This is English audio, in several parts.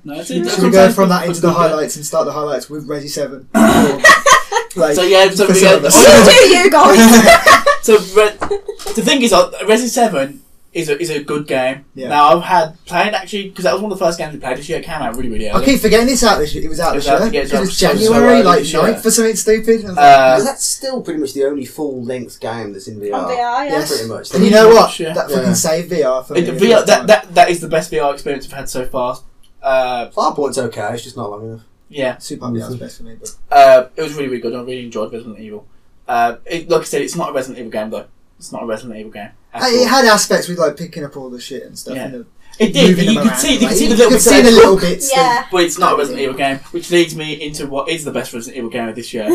No, Should we go from that into the highlights and start the highlights with Resi 7? Like, so yeah, so for we some of go. us. You guys. So the thing is, Resi 7 is a good game. Yeah. Now I've had played actually because that was one of the first games we played this year. It came out really early. I keep forgetting it's out this year. It was out this year. Yeah, Because it's so January, early like this year. 9th for something stupid. And I was Because that's still pretty much the only full-length game that's in VR. On VR, yeah. Yes. Pretty much. And you know what? Yeah. That fucking saved VR for me. VR, that is the best VR experience I've had so far. Farpoint's okay, it's just not long enough. Yeah. Super VR is best for me. But It was really, really good. I really enjoyed Resident Evil. Like I said, it's not a Resident Evil game though. It's not a Resident Evil game. it had aspects with like picking up all the shit and stuff. Yeah. And It did. moving You them could around, see. You like, could see the you little could bits. see the little bits. Yeah. But it's not a Resident Evil game, which leads me into what is the best Resident Evil game of this year,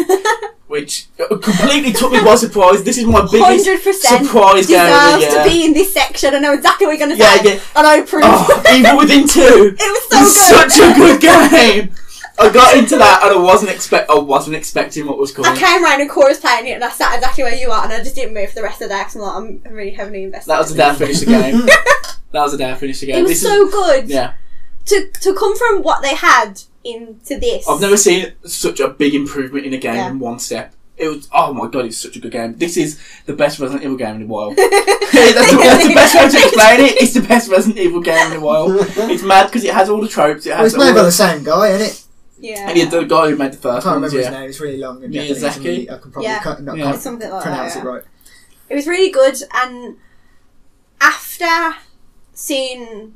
which completely took me by surprise. This is my biggest 100% surprise game of the deserves year. to be in this section. I know exactly what you're going to Yeah, say. yeah. And I approve. Oh, Evil Within 2. It was so It's good. such a good game. I got into that and I wasn't expecting what was coming. I came round and Cora's playing it and I sat exactly where you are and I just didn't move for the rest of the day because I'm really heavily invested. That was the day I finished the game. That was the day I finished the game. It was so good. Yeah. To come from what they had into this. I've never seen such a big improvement in a game Yeah. in one step. It was, oh my god, it's such a good game. This is the best Resident Evil game in a while. That's the best way to explain it. It's the best Resident Evil game in a while. It's mad because it has all the tropes. It Well, has it's made by the same guy, isn't it? Yeah. and the guy who made the I first can't ones, remember his yeah. name. It's really long and Miyazaki? Japanese. And really, I can probably Yeah. can't Yeah. It's something like pronounce that, it yeah. right. It was really good, and after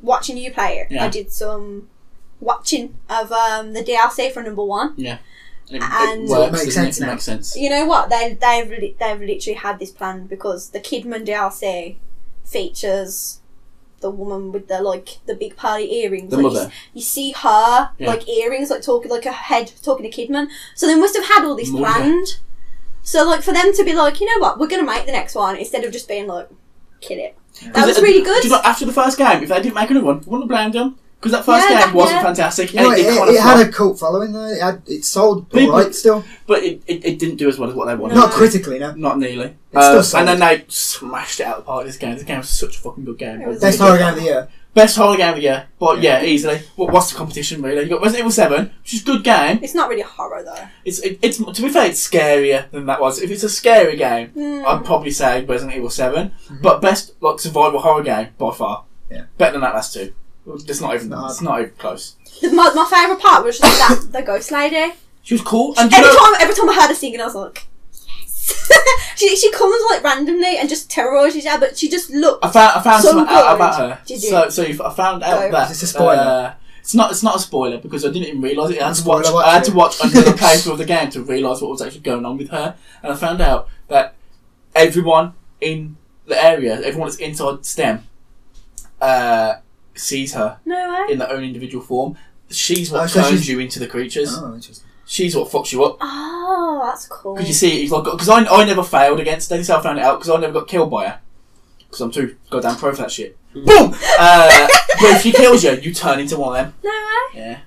watching you play it, Yeah. I did some watching of the DLC for number 1. Yeah. And And- it So it works, makes doesn't sense it? It now. makes sense. You know what? They've literally had this planned because the Kidman DLC features the woman with the big pearly earrings. The Like, mother. You see her Yeah. like earrings, like talking like her head talking to Kidman. So they must have had all this Mother. planned. So like for them to be like, you know what, we're gonna make the next one instead of just being like, kill it. That was really good. Do you know, after the first game, if they didn't make another one, I wouldn't have blamed them. Because that first Yeah, game wasn't yeah. fantastic. You know, And it did kind it of had flop. a cult following though. It sold People- alright still. But it didn't do as well as what they wanted. Not critically, no. Not nearly. It's still solid. And then they smashed it out of the park. This game was such a fucking good game. It was Best really horror good. game of the year. Best horror game of the year. But yeah, easily. What's the competition really? You got Resident Evil 7, which is a good game. It's not really horror though. It's to be fair, it's scarier than that was. If it's a scary game, Mm. I'd probably say Resident Evil 7. But best survival horror game by far. Yeah. Better than that last two. It's not even. No, It's not even close. My favourite part was just the ghost lady. She was cool. And do you know, Every time I heard her singing, I was like, yes. she comes like randomly and just terrorises you, but she just looked. I found so something good. out about her. Did you? So I found out Go. that Is this a spoiler? it's not a spoiler because I didn't even realise it. I had Spoiler to watch another playthrough of the game to realise what was actually going on with her, and I found out that everyone in the area, everyone that's inside STEM, sees her No way. in their own individual form. She's what Oh, so turns she's- you into the creatures. Oh, interesting. She's what fucks you up. Oh, that's cool. Because you see, it's like, because I never failed against her, so I found it out because I never got killed by her. Because I'm too goddamn pro for that shit. Boom! But if she kills you, you turn into one of them. No way. Yeah. It's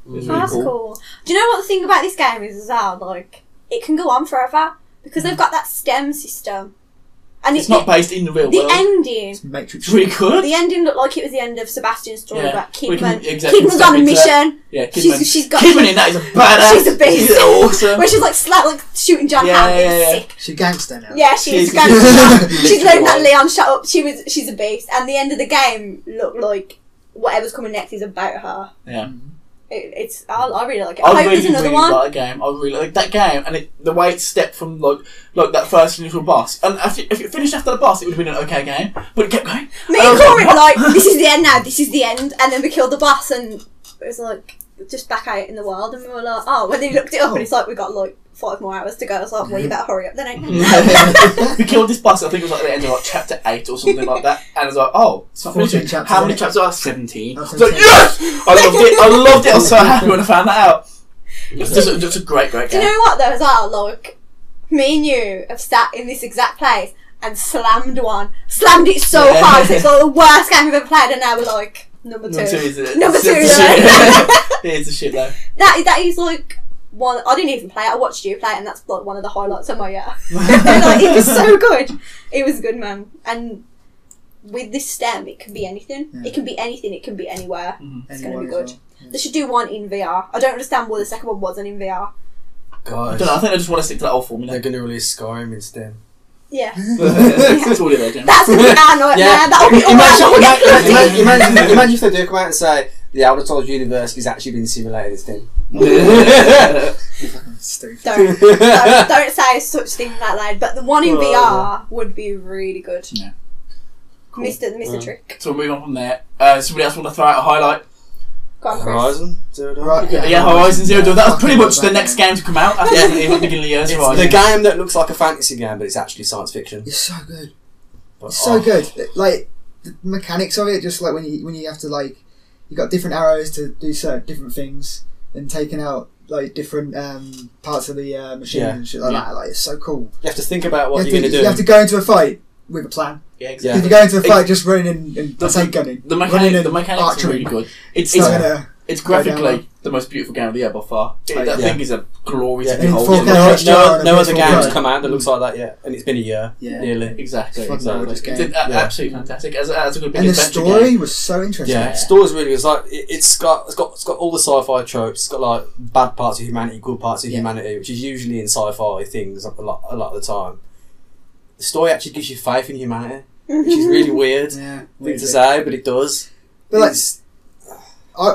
Oh, really that's cool. cool. Do you know what the thing about this game is as well? Like, it can go on forever because they've got that STEM system. And It's not based in the real the world. ending. It's Matrix. It's really good. The ending looked like it was the end of Sebastian's story Yeah. about We can Kidman. exactly Kidman's step on a into that. mission. Yeah, Kidman. She's got. Kidman in that is a badass. She's a beast. She's awesome. When she's like shooting John Yeah, Hamm, yeah, it's yeah. sick. She's gangster now. Yeah, she's She's- she's learned that Literally. Leon shut up. She's a beast, and the end of the game looked like whatever's coming next is about her. Yeah. I really like it. I hope there's another one. like the game. I really like that game, and the way it stepped from like that first initial boss. And if it finished after the boss, it would have been an okay game, but it kept going. Me And I and was Corey were "What?" like, this is the end now, this is the end. And then we killed the boss and it was like, just back out in the world. And we were like, oh, when they looked it up and it's like, we got like 5 more hours to go. I was like, well, you better hurry up then, ain't you? We killed this boss. I think it was like at the end of like chapter 8 or something like that. And I was like, oh, it's not 14 finished. chapters, How many isn't it? chapters are 17? I That's was like, 17. yes! I loved it. I was so happy when I found that out. It's just a great Do game. you know what though as well? Like, me and you have sat in this exact place and slammed it so Yeah. hard. It's like the worst game we've ever played, and now we're like, number 2. Number 2 is it? Number 2 It's though. the shit. It is the shit though. That is like one. I didn't even play it. I watched you play it, and that's like one of the highlights of my year. Like, it was so good. It was good, man. And with this STEM, it can be anything. Yeah. It can be anything. It can be anywhere. Mhm. It's going to be Anyone good. as well. They should do one in VR. I don't understand why the second one wasn't in VR. I Gosh. don't know, I think I just want to stick to that old formula. They're going to release Skyrim instead. Yeah. That's all they're doing. That's going to be our nightmare. Yeah. That'll be all Imagine if they do come out and say the Elder Scrolls universe is actually being simulated instead. Stupid. Don't say such things that loud. But the one in VR would be really good. Yeah. Cool. Missed the trick. So we'll move on from there. Somebody else want to throw out a highlight? Go on, Chris. Horizon Zero Dawn. Right, Yeah, Horizon Zero Dawn. That was pretty much the Fucking next game to come out after the beginning of the year's It's Horizon. the game that looks like a fantasy game, but it's actually science fiction. It's so good. But, It's so good. Like the mechanics of it, just like when you have to like, you got different arrows to do certain different things, and taking out like different parts of the machine and shit like that. Like it's so cool. You have to think about what you you're going to do. You have to go into a fight with a plan. Yeah, If exactly. you go into a fight just running and take gunning, The running mechanics are archery, really good. It's go down graphically well. the most beautiful game of the year by far. That yeah. thing is a glory to Yeah. behold. In 4K. No other PS4 games Pro. come out that looks like that yet, and it's been a year Yeah. nearly. Exactly. It's fucking gorgeous It's game. absolutely fantastic. As a good big And the adventure story game. was so interesting. Yeah, story's really good. It's like it's got all the sci-fi tropes. It's got like bad parts of humanity, good parts of humanity, which is usually in sci-fi things a lot of the time. The story actually gives you faith in humanity, which is really weird Yeah, thing to say, but it does. But like,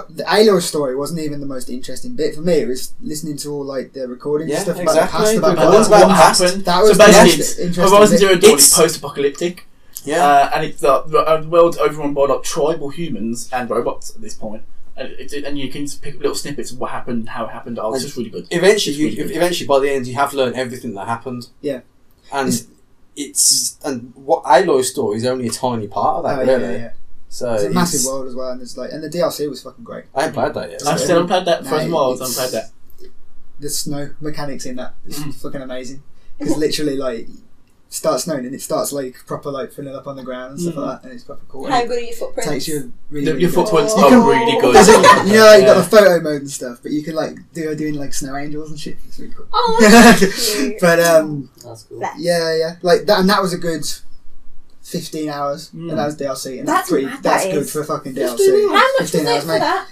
the Aloy story wasn't even the most interesting bit for me. It was listening to all like the recordings and stuff about the past, about The ones what about the past. happened. that was So the basically, most interesting Horizon bit. Zero Dawn is post-apocalyptic. Yeah. And it's the world's overrun by like tribal humans and robots at this point. And you can just pick up little snippets of what happened, how it happened. Oh, it's just really good. Eventually, by the end, you have learned everything that happened. Yeah. And and what Aloy's story is only a tiny part of that, really. Yeah. So It's a massive world as well, and it's like, and the DLC was fucking great. I haven't played that yet. I still haven't played that. No, Frozen Wilds, I haven't played that. The snow mechanics in that is fucking amazing. Because literally, like, starts snowing and it starts like proper like filling up on the ground and stuff like that, and it's proper cool. How And good are your footprints? it takes you really, Your really good. footprints You are can- really good. There's a- you know, like, you got Yeah. the photo mode and stuff, but you can like doing like snow angels and shit. It's really cool. Oh, that's cute. But That's cool. Bless. yeah, like that, and that was a good 15 hours, and that was DLC, and That's that's mad, that's that good is. for fucking 15 DLC. How much was 15 it hours, for mate. that?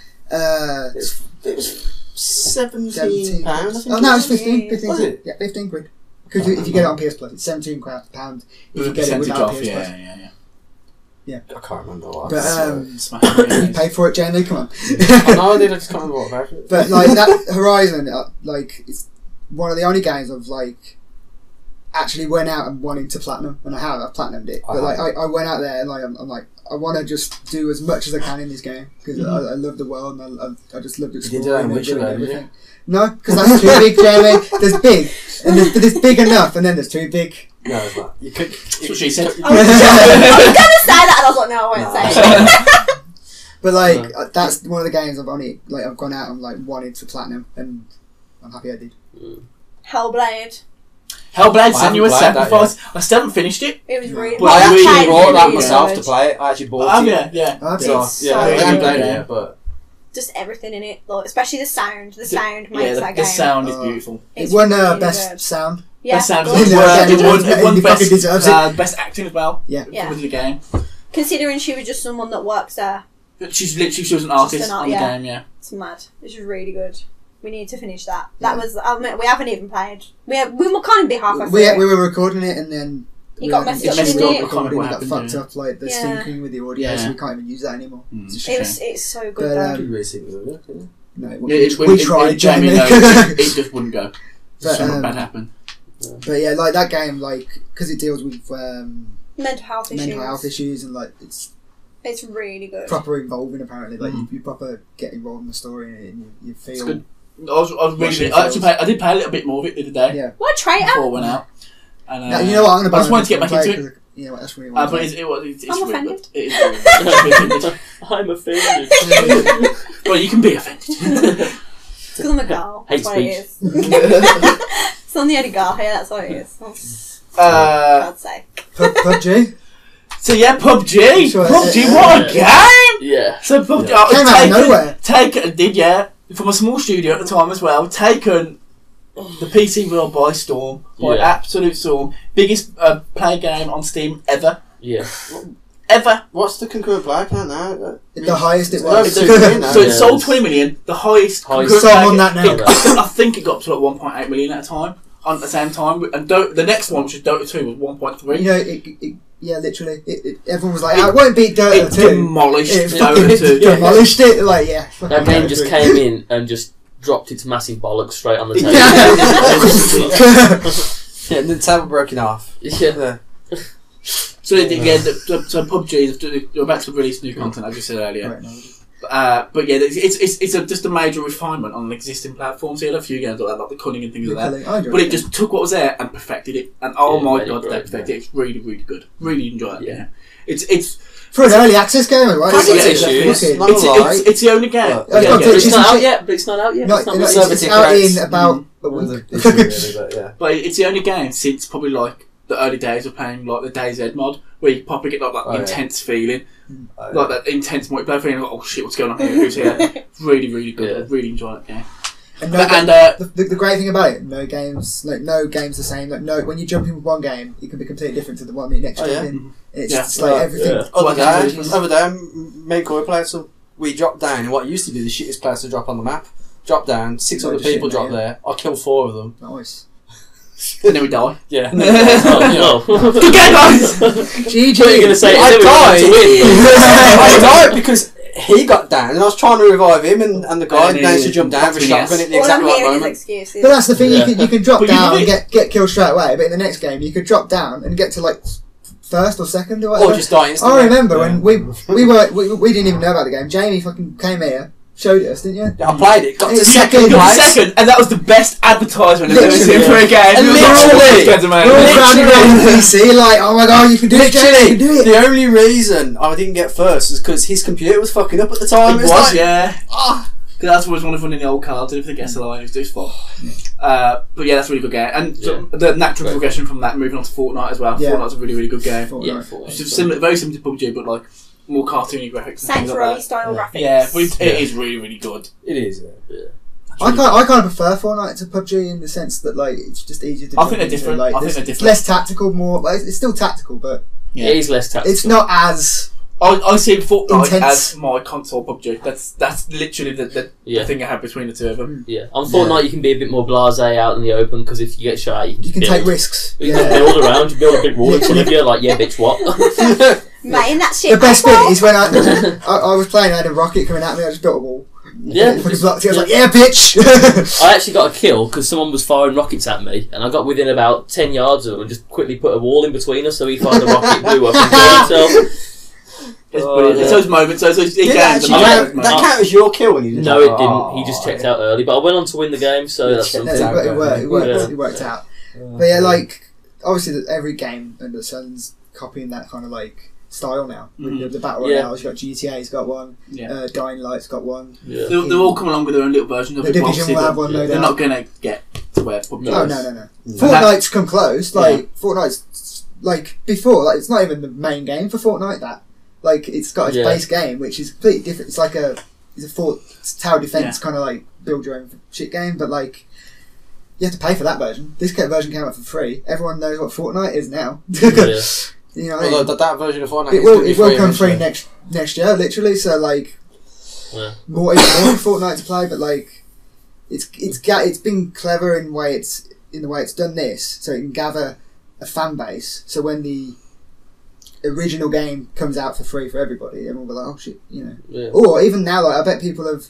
It was £17. 17 I think Oh no, it's was. 15. 15 Was it? Yeah, 15 quid. Because if you get it on PS Plus, it's £17 if With you a get it percentage without off, PS Plus. yeah. I can't remember what. But Smash it. you paid for it, Jamie. Come on. I know I did. I just can't remember what about it. But like that Horizon, like it's one of the only games I've like actually went out and wanted to platinum, and I've platinumed it. But like I went out there and like I'm like I want to just do as much as I can in this game because I love the world and I just loved You did exploring that in and Witcher, doing though, didn't you? everything. No, because that's too big, Jamie. There's big, and there's big enough, and then there's too big. No, it's not. You could. That's what she said. I was going to say that, and I was like, no, I won't say it. But like that's one of the games I've gone out and like wanted to platinum, and I'm happy I did. Hellblade. Hellblade: I haven't Senua's played that Sacrifice. I still haven't finished it. It was really. But I really, actually bought really that good. myself to play it. I actually bought it. Yeah. Okay. So, It's yeah, so I haven't good. played it yet, but Just everything in it, like, especially the sound. The sound makes Yeah, that the game. sound is beautiful. It's It won really best good. sound. Yeah, Best sound. good. It won He fucking deserves it. best acting as well. Yeah. Yeah. Within the game. Considering she was just someone that works there, She was an artist an art- on the yeah. game. Yeah. it's mad. It's really good. We need to finish that. That was. I mean, we haven't even played. We will kind of be halfway through. We were recording it and then You got messed up, messed didn't up. you? I can't remember what It got happened, fucked yeah. up, like the Yeah. syncing with the audio, Yeah. so we can't even use that anymore. It's a It was. shame. It's so good But, though. you really think it was good, No, Yeah, we tried, Jamie. Jamie. No, it just wouldn't go. But, Something bad happened. But yeah, like that game, like because it deals with Mental health issues. mental health issues and like it's It's really good. proper involving. Apparently, like you proper get involved in the story and you feel. It's good. I did play a little bit more of it the other day What traitor? before I went out. And, Now, you know what? I'm gonna. I just wanted to get back into it. You know what? That's really. But it's I'm really offended. good. It is really good. I'm offended. Well, you can be offended. Because I'm a girl. Hate That's what it is. So I'm the only girl here. That's what it is. For God's sake. PUBG So yeah, PUBG. Sure, PUBG, what a game! Yeah. So PUBG came out of nowhere. Taken from a small studio at the time as well. Taken the PC world by storm, by Yeah. absolute storm. Biggest play game on Steam ever. Yeah. ever. What's the concurrent player count now? The highest it It's over was. 2 million now. So it Yeah, sold it's- 20 million. The highest. Highest. concurrent Sold on player- that now. I think it got up to like 1.8 million at a time. At the same time, and the next one, which is Dota 2, was 1.3. You know, yeah, literally. Everyone was like, "I won't beat Dota It 2." demolished It Dota 2. demolished it. Like, yeah. That game just came in and just dropped its massive bollocks straight on the table. Yeah, and the table broke in half. Yeah. So again, so PUBG, they're about to release new content, as I just said earlier. Right, no. But yeah, it's just a major refinement on an existing platform. So you had a few games like that, like the Cunning and things like that. I enjoyed But it it. just took what was there and perfected it. And oh Yeah, my made it god, great, they perfected it. It's really, really good. Really enjoy it. Yeah, it's For an early access game, right? Has its Yeah, issues. Fucking- Not gonna lie. it's the only game. Well, It's Yeah, got yeah. But It's it's not just- out yet. But it's not out yet. No, It's not it's released. out in Rates. about a Well, week. this year, really, but yeah. But it's the only game since probably like the early days of playing like the DayZ mod, where you probably get like that Oh, yeah. intense feeling, Oh, like that intense multiplayer feeling. Like, oh shit, what's going on here? Who's here? Really, really good. Yeah. I really enjoy it. Yeah. And the great thing about it, no game's the same. Like no, when you jump in with one game, it can be completely different to the one that you next Oh, jump yeah. in. It's Yeah. just like everything. Yeah. Other day, me and Corey played, so we dropped down in what used to be the shittest place to drop on the map. Dropped down, 6 Load other of shit, people dropped yeah. there. I killed 4 of them. Nice. And then we die. Yeah. Oh, no. Good game, guys. GG. What are you going to say? I Anyway, died. to win. I died because he got down and I was trying to revive him and the guy And managed to he jump down with a popped shotgun in at the All I'm exact right hearing is moment. excuses. But that's the thing. Yeah. You can drop But you down did and get killed straight away. But in the next game, you could drop down and get to like first or second or whatever. Or just die instantly. I remember Yeah. when we didn't even know about the game. Jamie fucking came here, showed us, didn't you? Yeah, I played it, got to It's second You got place. second, and that was the best advertisement I've ever Literally, seen for a game. And It was like, literally, oh, this game's We're all amazing. crowded around the PC, like, oh my god, you can do it, Jamie, you can do Literally, it. the only reason I didn't get first was because his computer was fucking up at the time. It was, like, yeah. ah. Because that's always one of running the old cards, and if they get a line, it's fun. But yeah, that's a really good game. And so the natural Great. progression from that, moving on to Fortnite as well. Yeah. Fortnite's a really, really good game. Fortnite. Yeah, It's just similar, very similar to PUBG, but like more cartoony graphics and things like Sanctuary that. style graphics. Yeah, but it is really, really good. It is, yeah. I kind of prefer Fortnite to PUBG in the sense that like it's just easier to. I think jump they're into, different. Like, I think it's they're different. less tactical, more. Like, it's still tactical, but Yeah. It is less tactical. it's not as. I see Fortnite Intense. as my console PUBG. That's literally the Yeah. thing I have between the two of them. Yeah. On Fortnite, you can be a bit more blasé out in the open because if you get shot, you can, You can build. take risks. You can build around. You build a big wall in front of you. Like, yeah, bitch, what? Mate, that shit. The best I bit is when I was playing, I had a rocket coming at me, I just built a wall. Yeah. Fucking blocked it, I was like, yeah, bitch! I actually got a kill because someone was firing rockets at me, and I got within about 10 yards of him and just quickly put a wall in between us so he fired the rocket, blew up, and killed himself. It's Oh, brilliant. yeah. It's those moments. Those Did games. that actually I count, like- that count as your kill when you did No, that? it didn't. Oh, He just checked yeah. out early, but I went on to win the game, so that's Yeah, No, something. it Yeah. worked out. But yeah, like, obviously every game under the sun's copying that kind of like style now. Mhm. The Battle Yeah. Royale, you've got GTA's got one, Yeah. Dying Light's got one. Yeah. They're all coming along with their own little versions of The it. but Division obviously will have one, no they're doubt. not going to get to where PUBG No. Oh, is. no. Mm. Fortnite's come close. Like, Fortnite's, like, before, like, it's not even the main game for Fortnite, that. Like, it's got its Yeah. base game, which is completely different. It's like it's a fort tower defense kind of like build your own shit game, but like, you have to pay for that version. This version came out for free. Everyone knows what Fortnite is now. Yeah. You know what I mean? Although that version of Fortnite It is will come free next year, literally. So like, Yeah. even more Fortnite to play, but like, it's been clever in the way it's done this, so it can gather a fan base. So when the original game comes out for free for everybody, everyone will be like, oh shit, you know. Yeah. Or even now, like I bet people have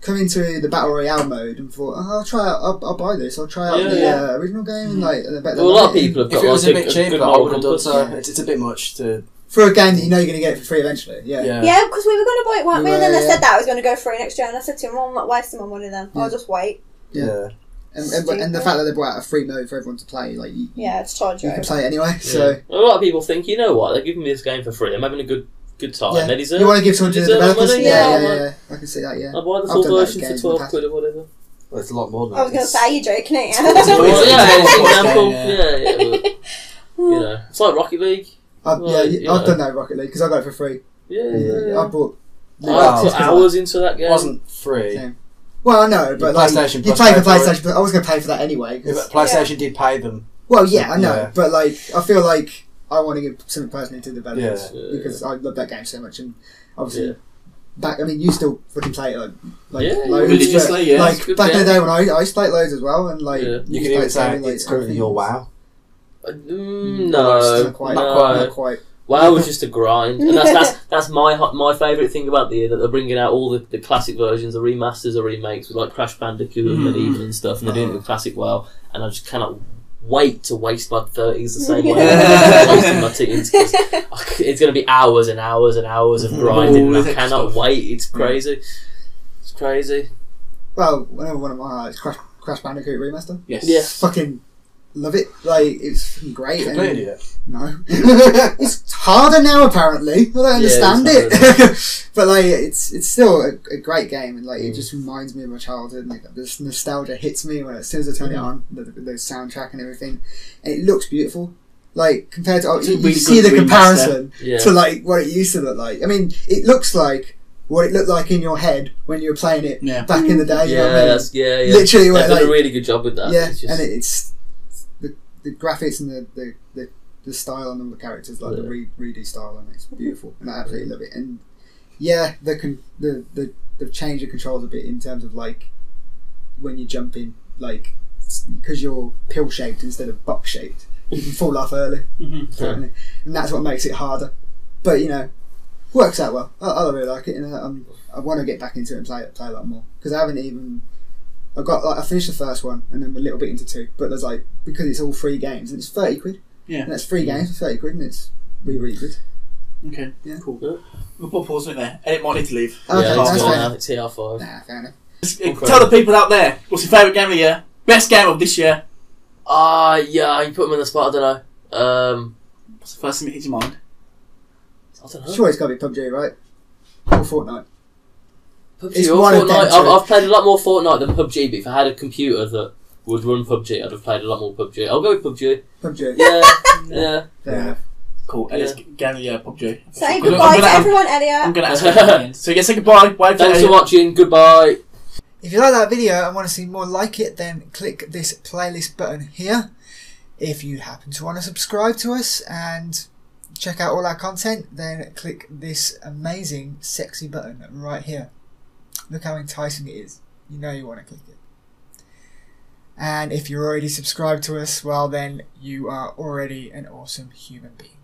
come into the Battle Royale mode and thought, oh, I'll try out, I'll buy this, I'll try out Yeah, the yeah. Original game, and like, and I bet Well, a lot of people have If got it was like a bit cheaper, good I moral would have done compass. so. It's a bit much to. for a game that you know you're going to get it for free eventually. Yeah. Yeah, because we were going to buy it, weren't we? And then they Yeah. said that I was going to go free next year, and I said to him, well, I'm not wasting my money then. I'll just wait. Yeah. And the fact that they brought out a free mode for everyone to play, like you It's charge can you. play it anyway. Yeah. So A lot of people think, you know what, they're giving me this game for free. I'm having a good time. yeah, They deserve. you want to give something to the deserve my developers? money? Yeah. I can see that. Yeah. I'll buy the I've full done that with version for games in the 12 past. quid or whatever. Well, it's a lot more than I was going to say, you're joking, ain't you? Well, yeah, for Yeah. example. Yeah. Yeah, but, you know, it's like Rocket League. I've you know. done that Rocket League because I got it for free. Yeah. I bought. I put just 'cause hours into that game. It wasn't free. Same. Well, I know, but like PlayStation you Plus pay for paid for it. PlayStation, but I was going to pay for that anyway. 'cause- PlayStation did pay them. Well, yeah, I know, Yeah. but like I feel like I want to give something personally to the developers because I love that game so much, and obviously back. I mean, you still fucking play it loads, religiously. Like back in the day when I used to play it loads as well, and like you can even say it's currently your WoW. No, not quite. WoW was just a grind, and that's my favourite thing about the year, that they're bringing out all the classic versions, the remasters or remakes with like Crash Bandicoot and Medieval and stuff, and they're doing it with classic WoW, and I just cannot wait to waste my 30s the same way I'm wasting my teens, because it's going to be hours and hours and hours of grinding, and I cannot wait. It's crazy. It's crazy. Well, one of my highlights, Crash Bandicoot remaster. Yes. Yeah. Fucking love it. Like, it's fucking great. Have you played it? No. It's harder now, apparently. I don't understand it. But, like, it's still a great game, and, like, it just reminds me of my childhood, and, like, this nostalgia hits me as soon as I turn it on, the soundtrack and everything. And it looks beautiful. Like, compared to... you see the comparison to, like, what it used to look like. I mean, it looks like what it looked like in your head when you were playing it back in the day. You know what I mean? Literally, they've done a really good job with that. Yeah, and it's the graphics and the style on the characters, like the 3D style, and it's beautiful, and I absolutely love it. And they've changed the controls a bit in terms of like when you're jumping, like because you're pill shaped instead of box shaped, you can fall off early, and that's what makes it harder. But works out well. I really like it, and I want to get back into it and play a lot more, because I haven't even. I finished the first one and then a little bit into 2, but there's like, because it's all free games and it's 30 quid. Yeah. And that's 3 games for 30 quid, and it's really good. Okay. Yeah. Cool. We'll put a pause on it there. Edit might need to leave. Okay, that's fair enough. It's TR5. Nah, fair enough. Tell the people out there, what's your favourite game of the year? Best game of this year? You put them on the spot, I don't know. What's the first thing that hits your mind? I don't know. Sure, it's got to be PUBG, right? Or Fortnite. PUBG or Fortnite. I've played a lot more Fortnite than PUBG, but if I had a computer that would run PUBG, I'd have played a lot more PUBG. I'll go with PUBG. PUBG. Yeah. Fair enough. Cool. Elliot's game of the year, PUBG. Say goodbye to everyone, Elliot. I'm going to ask you at the end. So say goodbye. Thanks for watching. Goodbye. If you like that video and want to see more like it, then click this playlist button here. If you happen to want to subscribe to us and check out all our content, then click this amazing sexy button right here. Look how enticing it is. You know you want to click it. And if you're already subscribed to us, well then you are already an awesome human being.